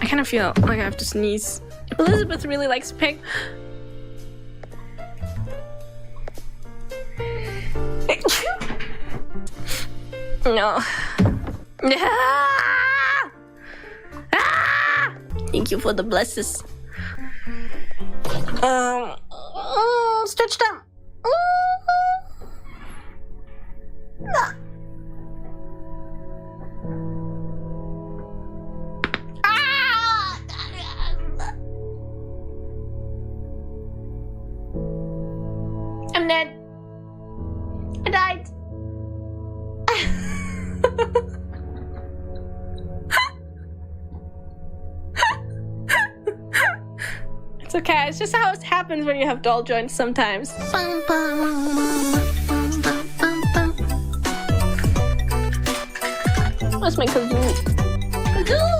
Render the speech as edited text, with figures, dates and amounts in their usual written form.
kind of feel like I have to sneeze. Elizabeth really likes pig. No. Thank you for the blesses. Stretch them. I'm dead. I died. It's okay. It's just how it happens when you have doll joints sometimes. Where's my kazoo? Kazoo!